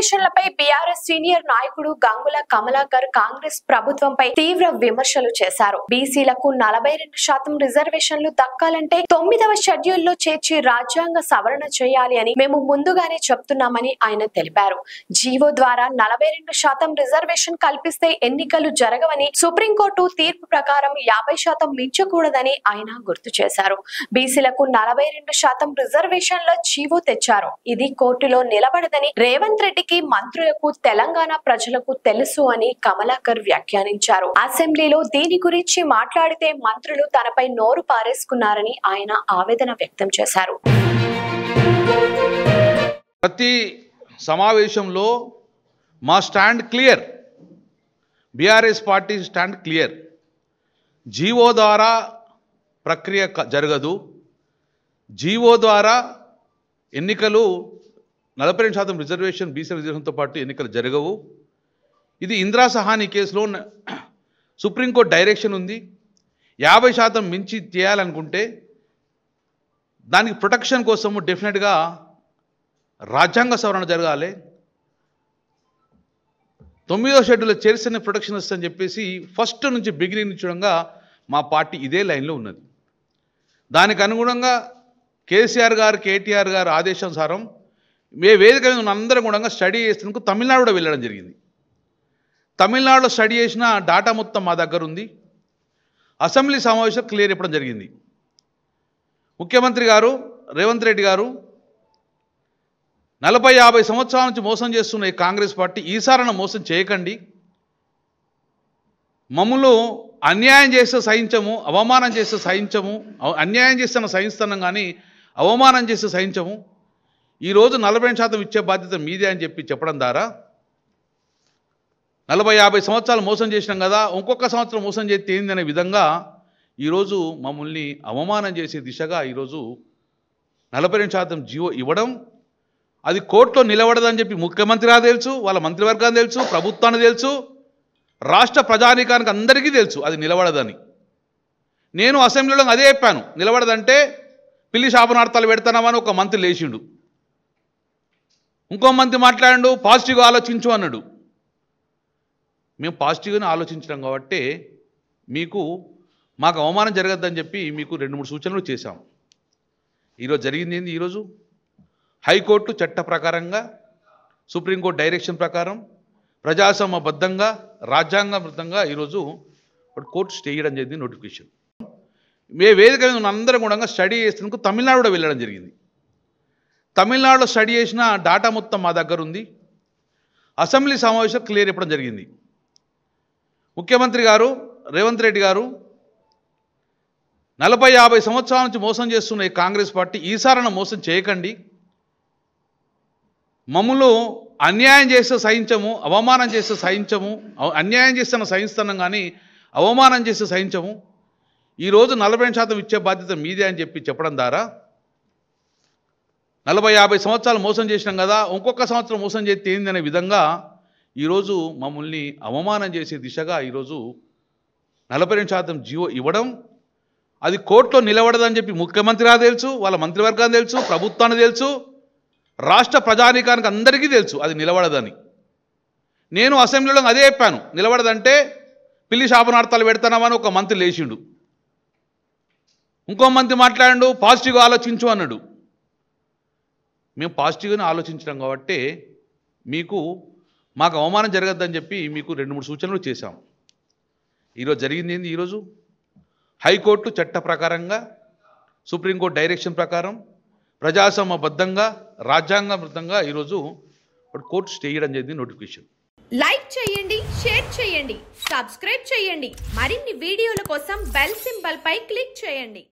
రిజర్వేషన్లపై BRS senior నాయకుడు గంగుల కమలాకర్ కాంగ్రెస్ ప్రభుత్వంపై తీవ్ర విమర్శలు చేశారు. బీసీలకు 42% రిజర్వేషన్లు దక్కాలంటే 9వ షెడ్యూల్లో చేర్చి రాజ్యాంగ సవరణ చేయాలి అని మేము ముందుగానే చెప్తున్నామని ఆయన తెలిపారు. జీవో ద్వారా 42% రిజర్వేషన్ కల్పిస్తే ఎన్నికలు జరగవని, సుప్రీంకోర్టు తీర్పు ప్రకారం 50% మించకూడదని ఆయన గుర్తు చేశారు. బీసీలకు 42% రిజర్వేషన్ల జీవో తెచ్చారు. ఇది కోర్టులో నిలబడదని రేవంత్ రెడ్డికి, మంత్రులకు, తెలంగాణ ప్రజలకు తెలుసు అని కమలాకర్ వ్యాఖ్యానించారు. అసెంబ్లీలో దీని గురించి మాట్లాడితే మంత్రులు తనపై నోరు పారేసుకున్నారని ఆయన ఆవేదన వ్యక్తం చేశారు. ప్రతి సమావేశంలో మా stand clear, BRS party stand clear. GO ద్వారా ప్రక్రియ జరగదు. జీవో ద్వారా ఎన్నికలు 42% రిజర్వేషన్, బీసీ రిజర్వేషన్తో పాటు ఎన్నికలు జరగవు. ఇది ఇందిరా సహాని కేసులో సుప్రీంకోర్టు డైరెక్షన్ ఉంది. 50% మించి చేయాలనుకుంటే దానికి ప్రొటెక్షన్ కోసము డెఫినెట్గా రాజ్యాంగ సవరణ జరగాలి. 9వ షెడ్యూల్లో చేర్చిన ప్రొటెక్షన్ వస్తుందని చెప్పేసి ఫస్ట్ నుంచి బిగినింగ్ నుంచి చూడంగా మా పార్టీ ఇదే లైన్లో ఉన్నది. దానికి అనుగుణంగా కేసీఆర్ గారు, కేటీఆర్ గారు ఆదేశానుసారం వేదిక మీద అందరం కూడా స్టడీ చేసినందుకు తమిళనాడు కూడా వెళ్ళడం జరిగింది. తమిళనాడులో స్టడీ చేసిన డాటా మొత్తం మా దగ్గర ఉంది. అసెంబ్లీ సమావేశం క్లియర్ చెప్పడం జరిగింది. ముఖ్యమంత్రి గారు రేవంత్ రెడ్డి గారు 40-50 సంవత్సరాల నుంచి మోసం చేస్తున్న ఈ కాంగ్రెస్ పార్టీ ఈసారైనా మోసం చేయకండి, మమ్మల్ని అన్యాయం చేస్తే సహించము, అవమానం చేస్తే సహించము, అన్యాయం చేస్తే సహిస్తున్నాం కానీ అవమానం చేస్తే సహించము, ఈరోజు 40% ఇచ్చే బాధ్యత మీదే అని చెప్పడం ద్వారా 40-50 సంవత్సరాలు మోసం చేసినాం కదా, ఇంకొక సంవత్సరం మోసం చేస్తే ఏందనే విధంగా ఈరోజు మమ్మల్ని అవమానం చేసే దిశగా ఈరోజు 42% జీవో ఇవ్వడం, అది కోర్టులో నిలబడదని చెప్పి ముఖ్యమంత్రి గారు తెలుసు, వాళ్ళ మంత్రివర్గానికి తెలుసు, ప్రభుత్వానికి తెలుసు, రాష్ట్ర ప్రజానీకానికి అందరికీ తెలుసు అది నిలబడదని. నేను అసెంబ్లీలో అదే చెప్పాను, నిలబడదంటే పిల్లి శాపనార్థాలు పెడతానమని ఒక మంత్రి లేచిండు, ఇంకో మంత్రి మాట్లాడు పాజిటివ్గా ఆలోచించు అన్నాడు. మేము పాజిటివ్గానే ఆలోచించడం కాబట్టి మాకు అవమానం జరగద్దని చెప్పి మీకు 2-3 సూచనలు చేశాం. ఈరోజు జరిగింది ఏంది? ఈరోజు హైకోర్టు చట్ట ప్రకారంగా, సుప్రీంకోర్టు డైరెక్షన్ ప్రకారం, ప్రజాస్వామ్యబద్ధంగా, రాజ్యాంగబద్ధంగా ఈరోజు కోర్టు స్టే చేయడం జరిగింది. నోటిఫికేషన్ వేదిక మీద అందరం కూడా స్టడీ చేసినందుకు తమిళనాడు కూడా వెళ్ళడం జరిగింది. తమిళనాడులో స్టడీ చేసిన డాటా మొత్తం మా దగ్గర ఉంది. అసెంబ్లీ సమావేశం క్లియర్ చెప్పడం జరిగింది. ముఖ్యమంత్రి గారు రేవంత్ రెడ్డి గారు 40-50 సంవత్సరాల నుంచి మోసం చేస్తున్న ఈ కాంగ్రెస్ పార్టీ ఈసారైనా మోసం చేయకండి, మమ్మల్ని అన్యాయం చేస్తే సహించము, అవమానం చేస్తే సహించము, అన్యాయం చేస్తే సహిస్తున్నాం కానీ అవమానం చేస్తే సహించము, ఈరోజు 40% ఇచ్చే బాధ్యత మీదే అని చెప్పడం ద్వారా 40-50 సంవత్సరాలు మోసం చేసినాం కదా, ఇంకొక సంవత్సరం మోసం చేస్తే ఏందనే విధంగా ఈరోజు మమ్మల్ని అవమానం చేసే దిశగా ఈరోజు 42% జీవో ఇవ్వడం, అది కోర్టులో నిలబడదని చెప్పి ముఖ్యమంత్రి గారు తెలుసు, వాళ్ళ మంత్రివర్గానికి తెలుసు, ప్రభుత్వానికి తెలుసు, రాష్ట్ర ప్రజానీకానికి అందరికీ తెలుసు అది నిలబడదని. నేను అసెంబ్లీలో అదే చెప్పాను, నిలబడదంటే పిల్లి శాపనార్థాలు పెడతానమని ఒక మంత్రి లేచిండు, ఇంకో మంత్రి మాట్లాడు పాజిటివ్గా ఆలోచించు అన్నాడు. మేము పాజిటివ్గానే ఆలోచించడం కాబట్టి మాకు అవమానం జరగద్దని చెప్పి మీకు 2-3 సూచనలు చేశాం. ఈరోజు జరిగింది ఏంది? ఈరోజు హైకోర్టు చట్ట ప్రకారంగా, సుప్రీంకోర్టు డైరెక్షన్ ప్రకారం, ప్రజాస్వామ్యబద్ధంగా, రాజ్యాంగబద్ధంగా ఈరోజు కోర్టు స్టే చేయడం జరిగింది. నోటిఫికేషన్ లైక్ చేయండి, షేర్ చేయండి, సబ్స్క్రైబ్ చేయండి. మరిన్ని వీడియోల కోసం బెల్ సింబల్ పై క్లిక్ చేయండి.